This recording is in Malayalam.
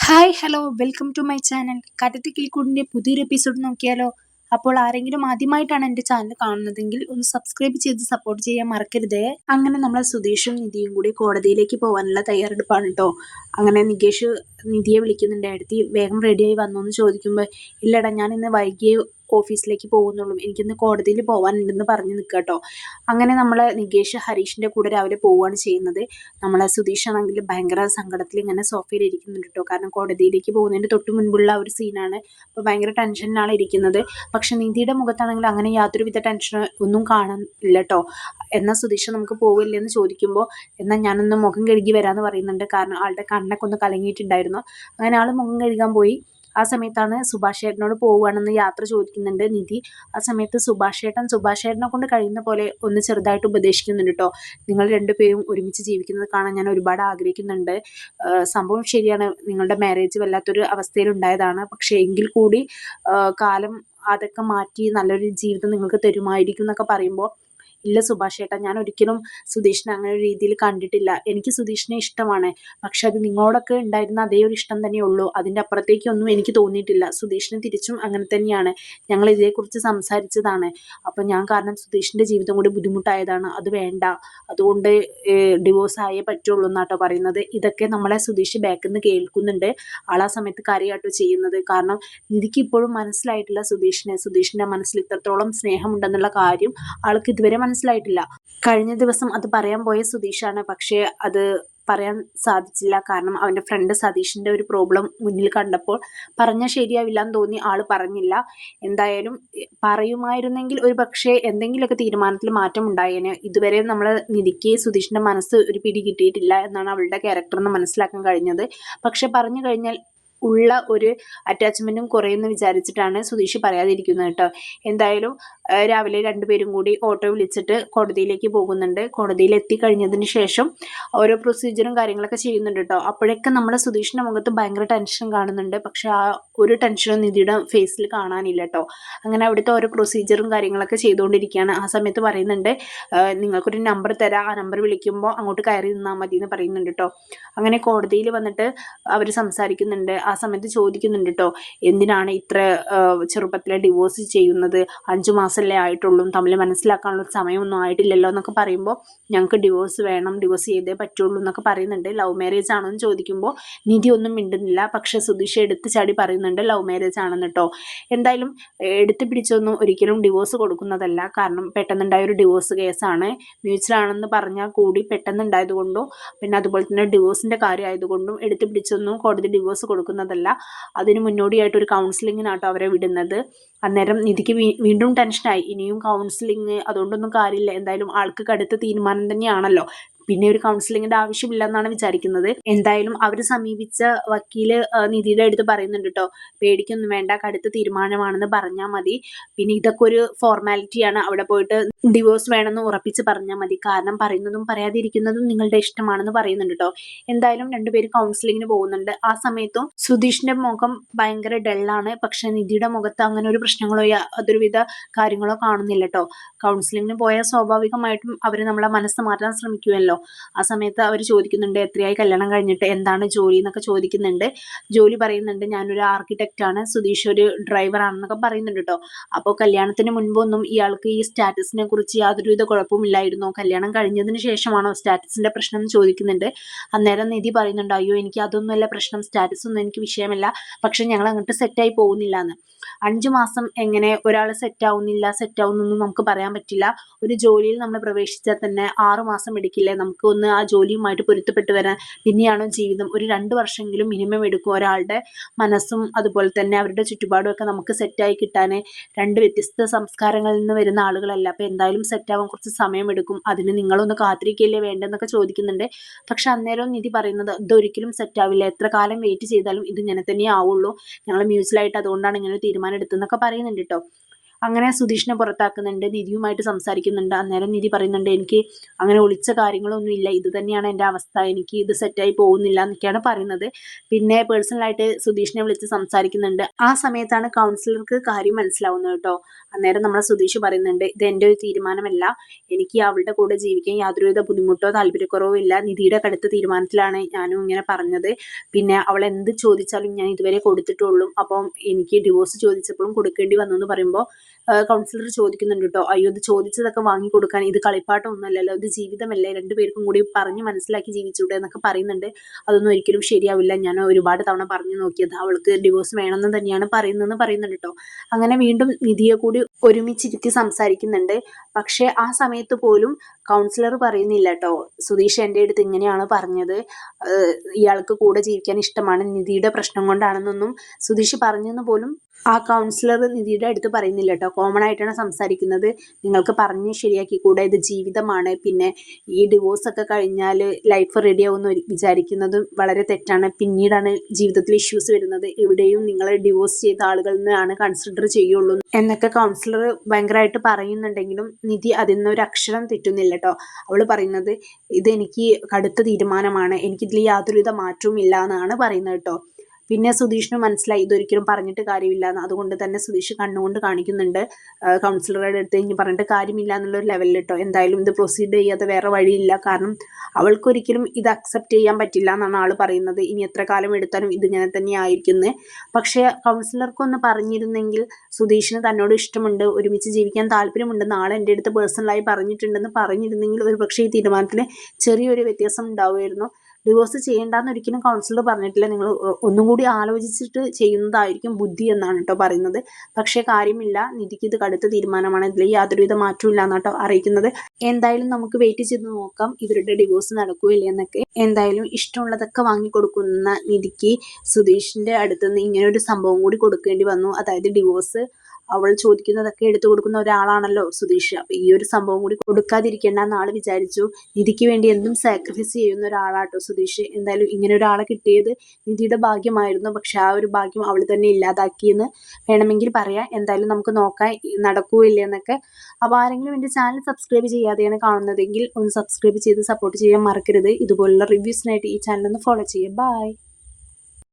Hi hello welcome to my channel. കഥത്തി കിളിക്കൂടിൻ്റെ പുതിയൊരു എപ്പിസോഡ് നോക്കിയാലോ? അപ്പോൾ ആരെങ്കിലും ആദ്യമായിട്ടാണ് എൻ്റെ ചാനൽ കാണുന്നതെങ്കിൽ ഒന്ന് സബ്സ്ക്രൈബ് ചെയ്ത് സപ്പോർട്ട് ചെയ്യാൻ മറക്കരുതേ. അങ്ങനെ നമ്മളെ സുധീഷും നിധിയും കൂടി കോടതിയിലേക്ക് പോകാനുള്ള തയ്യാറെടുപ്പാണ് കേട്ടോ. അങ്ങനെ നികേഷ് നിധിയെ വിളിക്കുന്നുണ്ട്. അടുത്ത് വേഗം റെഡിയായി വന്നു എന്ന് ചോദിക്കുമ്പോൾ, ഇല്ലടാ ഞാൻ ഇന്ന് വൈകിയേ ഓഫീസിലേക്ക് പോകുന്നുള്ളൂ, എനിക്കിന്ന് കോടതിയിൽ പോകാനുണ്ടെന്ന് പറഞ്ഞ് നിൽക്കുക കേട്ടോ. അങ്ങനെ നമ്മൾ നികേഷ് ഹരീഷിൻ്റെ കൂടെ രാവിലെ പോവുകയാണ് ചെയ്യുന്നത്. നമ്മളെ സുധീഷാണെങ്കിൽ ഭയങ്കര സങ്കടത്തിൽ ഇങ്ങനെ സോഫയിൽ ഇരിക്കുന്നുണ്ട് കേട്ടോ. കാരണം കോടതിയിലേക്ക് പോകുന്നതിൻ്റെ തൊട്ട് മുൻപുള്ള ഒരു സീനാണ്. അപ്പോൾ ഭയങ്കര ടെൻഷനിലാണ് ഇരിക്കുന്നത്. പക്ഷെ നിധിയുടെ മുഖത്താണെങ്കിൽ അങ്ങനെ യാതൊരുവിധ ടെൻഷനോ ഒന്നും കാണാനില്ല കേട്ടോ. എന്നാൽ സുധീഷ നമുക്ക് പോവില്ലേ എന്ന് ചോദിക്കുമ്പോൾ, എന്നാൽ ഞാനൊന്ന് മുഖം കഴുകി വരാമെന്ന് പറയുന്നുണ്ട്. കാരണം ആളുടെ കണ്ണൊക്കെ ഒന്ന് കലങ്ങിയിട്ടുണ്ടായിരുന്നു. അങ്ങനെ ആൾ മുഖം കഴുകാൻ പോയി. ആ സമയത്താണ് സുഭാഷ് ചേട്ടനോട് പോവുകയാണെന്ന് യാത്ര ചോദിക്കുന്നുണ്ട് നിധി. ആ സമയത്ത് സുഭാഷ് ചേട്ടനെ കൊണ്ട് കഴിയുന്ന പോലെ ഒന്ന് ചെറുതായിട്ട് ഉപദേശിക്കുന്നുണ്ട് കേട്ടോ. നിങ്ങൾ രണ്ടുപേരും ഒരുമിച്ച് ജീവിക്കുന്നത് കാണാൻ ഞാൻ ഒരുപാട് ആഗ്രഹിക്കുന്നുണ്ട്. സംഭവം ശരിയാണ്, നിങ്ങളുടെ മാരേജ് വല്ലാത്തൊരു അവസ്ഥയിൽ ഉണ്ടായതാണ്. പക്ഷേ എങ്കിൽ കൂടി കാലം അതൊക്കെ മാറ്റി നല്ലൊരു ജീവിതം നിങ്ങൾക്ക് തരുമായിരിക്കും എന്നൊക്കെ പറയുമ്പോൾ, ഇല്ല സുഭാഷ് ചേട്ടാ, ഞാൻ ഒരിക്കലും സുധീഷിനെ അങ്ങനെ ഒരു രീതിയിൽ കണ്ടിട്ടില്ല. എനിക്ക് സുധീഷിനെ ഇഷ്ടമാണ്. പക്ഷെ അത് നിങ്ങളോടൊക്കെ ഉണ്ടായിരുന്ന അതേ ഒരു ഇഷ്ടം തന്നെ ഉള്ളൂ. അതിൻ്റെ അപ്പുറത്തേക്കൊന്നും എനിക്ക് തോന്നിയിട്ടില്ല. സുധീഷിന് തിരിച്ചും അങ്ങനെ തന്നെയാണ്. ഞങ്ങൾ ഇതേക്കുറിച്ച് സംസാരിച്ചതാണ്. അപ്പം ഞാൻ കാരണം സുധീഷിൻ്റെ ജീവിതം കൂടി ബുദ്ധിമുട്ടായതാണ്. അത് വേണ്ട, അതുകൊണ്ട് ഡിവോഴ്സ് ആയേ പറ്റുള്ളൂ എന്നാട്ടോ പറയുന്നത്. ഇതൊക്കെ നമ്മളെ സുധീഷ് ബാക്കിൽ നിന്ന് കേൾക്കുന്നുണ്ട്. ആൾ ആ സമയത്ത് കരയാട്ടോ ചെയ്യുന്നത്. കാരണം നിധിക്ക് ഇപ്പോഴും മനസ്സിലായിട്ടില്ല സുധീഷിൻ്റെ മനസ്സിൽ ഇത്രത്തോളം സ്നേഹമുണ്ടെന്നുള്ള കാര്യം ആൾക്ക് ഇതുവരെ മനസ്സിലായിട്ടില്ല. കഴിഞ്ഞ ദിവസം അത് പറയാൻ പോയ സുധീഷാണ്. പക്ഷേ അത് പറയാൻ സാധിച്ചില്ല. കാരണം അവൻ്റെ ഫ്രണ്ട് സതീഷിൻ്റെ ഒരു പ്രോബ്ലം മുന്നിൽ കണ്ടപ്പോൾ പറഞ്ഞാൽ ശരിയാവില്ല എന്ന് തോന്നി ആൾ പറഞ്ഞില്ല. എന്തായാലും പറയുമായിരുന്നെങ്കിൽ ഒരു പക്ഷേ എന്തെങ്കിലുമൊക്കെ തീരുമാനത്തിൽ മാറ്റം ഉണ്ടായേനെ. ഇതുവരെ നമ്മൾ നിധിക്ക് സുധീഷിൻ്റെ മനസ്സ് ഒരു പിടി കിട്ടിയിട്ടില്ല എന്നാണ് അവളുടെ ക്യാരക്ടർ എന്ന് മനസ്സിലാക്കാൻ കഴിഞ്ഞത്. പക്ഷെ പറഞ്ഞു കഴിഞ്ഞാൽ ഉള്ള ഒരു അറ്റാച്ച്മെൻറ്റും കുറയുമെന്ന് വിചാരിച്ചിട്ടാണ് സുധീഷ് പറയാതിരിക്കുന്നത് കേട്ടോ. എന്തായാലും രാവിലെ രണ്ടുപേരും കൂടി ഓട്ടോ വിളിച്ചിട്ട് കോടതിയിലേക്ക് പോകുന്നുണ്ട്. കോടതിയിൽ എത്തിക്കഴിഞ്ഞതിന് ശേഷം ഓരോ പ്രൊസീജിയറും കാര്യങ്ങളൊക്കെ ചെയ്യുന്നുണ്ട് കേട്ടോ. അപ്പോഴൊക്കെ നമ്മുടെ സുധീഷിൻ്റെ മുഖത്ത് ഭയങ്കര ടെൻഷൻ കാണുന്നുണ്ട്. പക്ഷെ ആ ഒരു ടെൻഷനും നിധിയുടെ ഫേസിൽ കാണാനില്ല കേട്ടോ. അങ്ങനെ അവിടുത്തെ ഓരോ പ്രൊസീജിയറും കാര്യങ്ങളൊക്കെ ചെയ്തുകൊണ്ടിരിക്കുകയാണ്. ആ സമയത്ത് പറയുന്നുണ്ട്, നിങ്ങൾക്കൊരു നമ്പർ തരാം, ആ നമ്പർ വിളിക്കുമ്പോൾ അങ്ങോട്ട് കയറി നിന്നാൽ മതി എന്ന് പറയുന്നുണ്ട് കേട്ടോ. അങ്ങനെ കോടതിയിൽ വന്നിട്ട് അവർ സംസാരിക്കുന്നുണ്ട്. ആ സമയത്ത് ചോദിക്കുന്നുണ്ട് കേട്ടോ, എന്തിനാണ് ഇത്ര ചെറുപ്പത്തിലെ ഡിവോഴ്സ് ചെയ്യുന്നത്? 5 മാസമല്ലേ ആയിട്ടുള്ളൂ, തമ്മിൽ മനസ്സിലാക്കാനുള്ള സമയമൊന്നും ആയിട്ടില്ലല്ലോ എന്നൊക്കെ പറയുമ്പോൾ, ഞങ്ങൾക്ക് ഡിവോഴ്സ് വേണം, ഡിവോഴ്സ് ചെയ്തേ പറ്റുള്ളൂ എന്നൊക്കെ പറയുന്നുണ്ട്. ലവ് മാരേജ് ആണോ എന്ന് ചോദിക്കുമ്പോൾ നിധി ഒന്നും മിണ്ടുന്നില്ല. പക്ഷെ സുധീഷ് എടുത്ത് ചാടി പറയുന്നുണ്ട് ലവ് മാരേജ് ആണെന്ന് കേട്ടോ. എന്തായാലും എടുത്ത് പിടിച്ചൊന്നും ഒരിക്കലും ഡിവോഴ്സ് കൊടുക്കുന്നതല്ല. കാരണം പെട്ടെന്നുണ്ടായ ഒരു ഡിവോഴ്സ് കേസാണ്. മ്യൂച്വൽ ആണെന്ന് പറഞ്ഞാൽ കൂടി പെട്ടെന്നുണ്ടായതുകൊണ്ടും പിന്നെ അതുപോലെ തന്നെ ഡിവോഴ്സിൻ്റെ കാര്യമായതുകൊണ്ടും എടുത്ത് പിടിച്ചൊന്നും കോടതി ഡിവോഴ്സ് കൊടുക്കുന്നതല്ല. അതിന് മുന്നോടിയായിട്ട് ഒരു കൗൺസിലിങ്ങിനാട്ടോ അവരെ വിടുന്നത്. അന്നേരം നിധിക്ക് വീണ്ടും ടെൻഷനായി. ഇനിയും കൗൺസിലിങ് അതുകൊണ്ടൊന്നും കാര്യമില്ല, എന്തായാലും ആൾക്ക് കടുത്ത തീരുമാനം തന്നെയാണല്ലോ, പിന്നെ ഒരു കൗൺസിലിങ്ങിൻ്റെ ആവശ്യമില്ല എന്നാണ് വിചാരിക്കുന്നത്. എന്തായാലും അവർ സമീപിച്ച വക്കീല് നിധിയുടെ അടുത്ത് പറയുന്നുണ്ട് കേട്ടോ, പേടിക്കൊന്നും വേണ്ട, കടുത്ത തീരുമാനമാണെന്ന് പറഞ്ഞാൽ മതി. പിന്നെ ഇതൊക്കെ ഒരു ഫോർമാലിറ്റിയാണ്, അവിടെ പോയിട്ട് ഡിവോഴ്സ് വേണമെന്ന് ഉറപ്പിച്ച് പറഞ്ഞാൽ മതി. കാരണം പറയുന്നതും പറയാതിരിക്കുന്നതും നിങ്ങളുടെ ഇഷ്ടമാണെന്ന് പറയുന്നുണ്ട് കേട്ടോ. എന്തായാലും രണ്ടുപേരും കൗൺസിലിങ്ങിന് പോകുന്നുണ്ട്. ആ സമയത്തും സുധീഷിൻ്റെ മുഖം ഭയങ്കര ഡള്ളാണ്. പക്ഷെ നിധിയുടെ മുഖത്ത് അങ്ങനെ ഒരു പ്രശ്നങ്ങളോ യാതൊരുവിധ കാര്യങ്ങളോ കാണുന്നില്ല കേട്ടോ. കൗൺസിലിങ്ങിന് പോയാൽ സ്വാഭാവികമായിട്ടും അവർ നമ്മളെ മനസ്സ് മാറ്റാൻ ശ്രമിക്കുമല്ലോ. ആ സമയത്ത് അവർ ചോദിക്കുന്നുണ്ട്, എത്രയായി കല്യാണം കഴിഞ്ഞിട്ട്, എന്താണ് ജോലി എന്നൊക്കെ ചോദിക്കുന്നുണ്ട്. ജോലി പറയുന്നുണ്ട്, ഞാനൊരു ആർക്കിടെക്റ്റാണ്, സുധീഷ് ഒരു ഡ്രൈവറാണെന്നൊക്കെ പറയുന്നുണ്ട് കേട്ടോ. അപ്പോൾ കല്യാണത്തിന് മുൻപൊന്നും ഇയാൾക്ക് ഈ സ്റ്റാറ്റസിനെ കുറിച്ച് യാതൊരുവിധ കുഴപ്പമില്ലായിരുന്നോ? കല്യാണം കഴിഞ്ഞതിന് ശേഷമാണോ സ്റ്റാറ്റസിൻ്റെ പ്രശ്നം എന്ന് ചോദിക്കുന്നുണ്ട്. അന്നേരം നിധി പറയുന്നുണ്ട്, അയ്യോ എനിക്ക് അതൊന്നുമല്ല പ്രശ്നം, സ്റ്റാറ്റസ് ഒന്നും എനിക്ക് വിഷയമല്ല, പക്ഷെ ഞങ്ങൾ അങ്ങോട്ട് സെറ്റായി പോകുന്നില്ല എന്ന്. 5 മാസം എങ്ങനെ ഒരാൾ സെറ്റാവുന്നൊന്നും നമുക്ക് പറയാൻ പറ്റില്ല. ഒരു ജോലിയിൽ നമ്മൾ പ്രവേശിച്ചാൽ തന്നെ 6 മാസം എടുക്കില്ലേ നമുക്ക് ഒന്ന് ആ ജോലിയുമായിട്ട് പൊരുത്തപ്പെട്ട് വരാൻ? പിന്നെയാണോ ജീവിതം? ഒരു 2 വർഷമെങ്കിലും മിനിമം എടുക്കും ഒരാളുടെ മനസ്സും അതുപോലെ തന്നെ അവരുടെ ചുറ്റുപാടും ഒക്കെ നമുക്ക് സെറ്റായി കിട്ടാൻ. 2 വ്യത്യസ്ത സംസ്കാരങ്ങളിൽ നിന്ന് വരുന്ന ആളുകളല്ല. അപ്പോൾ എന്തായാലും സെറ്റാവാൻ കുറച്ച് സമയമെടുക്കും. അതിന് നിങ്ങളൊന്ന് കാത്തിരിക്കുകയല്ലേ വേണ്ടെന്നൊക്കെ ചോദിക്കുന്നുണ്ട്. പക്ഷെ അന്നേരം നിധി പറയുന്നത്, ഇതൊരിക്കലും സെറ്റാവില്ല, എത്ര കാലം വെയിറ്റ് ചെയ്താലും ഇത് ഇങ്ങനെ തന്നെ ആവുള്ളൂ, ഞങ്ങൾ മ്യൂച്വലായിട്ട് അതുകൊണ്ടാണ് ഇങ്ങനെ ഒരു തീരുമാനം എടുത്തതെന്നൊക്കെ പറയുന്നുണ്ട് കേട്ടോ. അങ്ങനെ സുധീഷിനെ പുറത്താക്കുന്നുണ്ട്. നിധിയുമായിട്ട് സംസാരിക്കുന്നുണ്ട്. അന്നേരം നിധി പറയുന്നുണ്ട്, എനിക്ക് അങ്ങനെ ഒളിച്ച കാര്യങ്ങളൊന്നും ഇല്ല, ഇത് തന്നെയാണ് എൻ്റെ അവസ്ഥ, എനിക്ക് ഇത് സെറ്റായി പോകുന്നില്ല എന്നൊക്കെയാണ് പറയുന്നത്. പിന്നെ പേഴ്സണലായിട്ട് സുധീഷിനെ വിളിച്ച് സംസാരിക്കുന്നുണ്ട്. ആ സമയത്താണ് കൗൺസിലർക്ക് കാര്യം മനസ്സിലാവുന്നത് കേട്ടോ. അന്നേരം നമ്മളെ സുധീഷ് പറയുന്നുണ്ട്, ഇത് എൻ്റെ ഒരു തീരുമാനമല്ല, എനിക്ക് അവളുടെ കൂടെ ജീവിക്കാൻ യാതൊരുവിധ ബുദ്ധിമുട്ടോ താല്പര്യക്കുറവോ ഇല്ല, നിധിയുടെ കടുത്ത തീരുമാനത്തിലാണ് ഞാനും ഇങ്ങനെ പറഞ്ഞത്. പിന്നെ അവൾ എന്ത് ചോദിച്ചാലും ഞാൻ ഇതുവരെ കൊടുത്തിട്ടുള്ളൂ, അപ്പം എനിക്ക് ഡിവോഴ്സ് ചോദിച്ചപ്പോഴും കൊടുക്കേണ്ടി വന്നു എന്ന് പറയുമ്പോൾ കൗൺസിലർ ചോദിക്കുന്നുണ്ട് കേട്ടോ, അയ്യോ ഇത് ചോദിച്ചതൊക്കെ വാങ്ങിക്കൊടുക്കാൻ ഇത് കളിപ്പാട്ടം ഒന്നുമല്ലല്ലോ, ഇത് ജീവിതമല്ലേ, രണ്ടുപേർക്കും കൂടി പറഞ്ഞ് മനസ്സിലാക്കി ജീവിച്ചൂടെ എന്നൊക്കെ പറയുന്നുണ്ട്. അതൊന്നും ഒരിക്കലും ശരിയാവില്ല, ഞാൻ ഒരുപാട് തവണ പറഞ്ഞു നോക്കിയത്, അവൾക്ക് ഡിവോഴ്സ് വേണമെന്ന് തന്നെയാണ് പറയുന്നതെന്ന് പറയുന്നുണ്ട് കേട്ടോ. അങ്ങനെ വീണ്ടും നിധിയെ കൂടി ഒരുമിച്ചിരുത്തി സംസാരിക്കുന്നുണ്ട്. പക്ഷെ ആ സമയത്ത് പോലും കൗൺസിലർ പറയുന്നില്ല കേട്ടോ, സുധീഷ് എൻ്റെ അടുത്ത് ഇങ്ങനെയാണ് പറഞ്ഞത്, ഇയാൾക്ക് കൂടെ ജീവിക്കാൻ ഇഷ്ടമാണ്, നിധിയുടെ പ്രശ്നം കൊണ്ടാണെന്നൊന്നും സുധീഷ് പറഞ്ഞെന്ന് പോലും ആ കൗൺസിലർ നിധിയുടെ അടുത്ത് പറയുന്നില്ല കേട്ടോ. കോമൺ ആയിട്ടാണ് സംസാരിക്കുന്നത്. നിങ്ങൾക്ക് പറഞ്ഞ് ശരിയാക്കി കൂടെ, ഇത് ജീവിതമാണ്, പിന്നെ ഈ ഡിവോഴ്സ് ഒക്കെ കഴിഞ്ഞാൽ ലൈഫ് റെഡി ആവുമെന്ന് വിചാരിക്കുന്നതും വളരെ തെറ്റാണ്, പിന്നീടാണ് ജീവിതത്തിൽ ഇഷ്യൂസ് വരുന്നത്, എവിടെയും നിങ്ങൾ ഡിവോഴ്സ് ചെയ്ത ആളുകളിൽ നിന്നാണ് കൺസിഡർ ചെയ്യുള്ളൂ എന്നൊക്കെ കൗൺസിലർ ഭയങ്കരമായിട്ട് പറയുന്നുണ്ടെങ്കിലും നിധി അതിൽ നിന്ന് ഒരു അക്ഷരം തെറ്റുന്നില്ല കേട്ടോ. അവൾ പറയുന്നത്, ഇതെനിക്ക് കടുത്ത തീരുമാനമാണ്, എനിക്കിതിൽ യാതൊരുവിധ മാറ്റവും ഇല്ല എന്നാണ് പറയുന്നത് കേട്ടോ. പിന്നെ സുധീഷിന് മനസ്സിലായി ഇതൊരിക്കലും പറഞ്ഞിട്ട് കാര്യമില്ല എന്ന്. അതുകൊണ്ട് തന്നെ സുധീഷ് കണ്ണുകൊണ്ട് കാണിക്കുന്നുണ്ട് കൗൺസിലറുടെ അടുത്ത്, ഇനി പറഞ്ഞിട്ട് കാര്യമില്ല എന്നുള്ളൊരു ലെവലിൽ കേട്ടോ. എന്തായാലും ഇത് പ്രൊസീഡ് ചെയ്യാതെ വേറെ വഴിയില്ല, കാരണം അവൾക്കൊരിക്കലും ഇത് അക്സെപ്റ്റ് ചെയ്യാൻ പറ്റില്ല എന്നാണ് ആൾ പറയുന്നത്. ഇനി എത്ര കാലം എടുത്താലും ഇതിങ്ങനെ തന്നെ ആയിരിക്കുന്നത്. പക്ഷേ കൗൺസിലർക്കൊന്ന് പറഞ്ഞിരുന്നെങ്കിൽ, സുധീഷിന് തന്നോട് ഇഷ്ടമുണ്ട്, ഒരുമിച്ച് ജീവിക്കാൻ താല്പര്യമുണ്ടെന്ന് ആൾ എൻ്റെ അടുത്ത് പേഴ്സണലായി പറഞ്ഞിട്ടുണ്ടെന്ന് പറഞ്ഞിരുന്നെങ്കിൽ ഒരു പക്ഷേ ഈ തീരുമാനത്തിൽ ചെറിയൊരു വ്യത്യാസം ഉണ്ടാവുമായിരുന്നു. ഡിവോഴ്സ് ചെയ്യേണ്ടെന്ന് ഒരിക്കലും കൗൺസിലർ പറഞ്ഞിട്ടില്ല, നിങ്ങൾ ഒന്നും കൂടി ആലോചിച്ചിട്ട് ചെയ്യുന്നതായിരിക്കും ബുദ്ധി എന്നാണ് കേട്ടോ പറയുന്നത്. പക്ഷേ കാര്യമില്ല, നിധിക്ക് ഇത് കടുത്ത തീരുമാനമാണ്, ഇതിൽ യാതൊരുവിധ മാറ്റവും ഇല്ല എന്നാട്ടോ അറിയിക്കുന്നത്. എന്തായാലും നമുക്ക് വെയിറ്റ് ചെയ്ത് നോക്കാം ഇവരുടെ ഡിവോഴ്സ് നടക്കുകയില്ല എന്നൊക്കെ. എന്തായാലും ഇഷ്ടമുള്ളതൊക്കെ വാങ്ങിക്കൊടുക്കുന്ന നിധിക്ക് സുധീഷിൻ്റെ അടുത്തുനിന്ന് ഇങ്ങനെ ഒരു സംഭവം കൂടി കൊടുക്കേണ്ടി വന്നു. അതായത് ഡിവോഴ്സ് അവൾ ചോദിക്കുന്നതൊക്കെ എടുത്തു കൊടുക്കുന്ന ഒരാളാണല്ലോ സുധീഷ്. അപ്പൊ ഈ ഒരു സംഭവം കൂടി കൊടുക്കാതിരിക്കേണ്ട എന്ന് ആള് വിചാരിച്ചു. നിധിക്ക് വേണ്ടി എന്തും സാക്രിഫൈസ് ചെയ്യുന്ന ഒരാളാട്ടോ സുധീഷ്. എന്തായാലും ഇങ്ങനെ ഒരാളെ കിട്ടിയത് നിധിയുടെ ഭാഗ്യമായിരുന്നു. പക്ഷെ ആ ഒരു ഭാഗ്യം അവൾ തന്നെ ഇല്ലാതാക്കിയെന്ന് വേണമെങ്കിൽ പറയാം. എന്തായാലും നമുക്ക് നോക്കാം നടക്കൂല്ലേ എന്നൊക്കെ. അപ്പോൾ ആരെങ്കിലും എൻ്റെ ചാനൽ സബ്സ്ക്രൈബ് ചെയ്യാതെയാണ് കാണുന്നതെങ്കിൽ ഒന്ന് സബ്സ്ക്രൈബ് ചെയ്ത് സപ്പോർട്ട് ചെയ്യാൻ മറക്കരുത്. ഇതുപോലുള്ള റിവ്യൂസിനായിട്ട് ഈ ചാനൽ ഒന്ന് ഫോളോ ചെയ്യുക. ബൈ.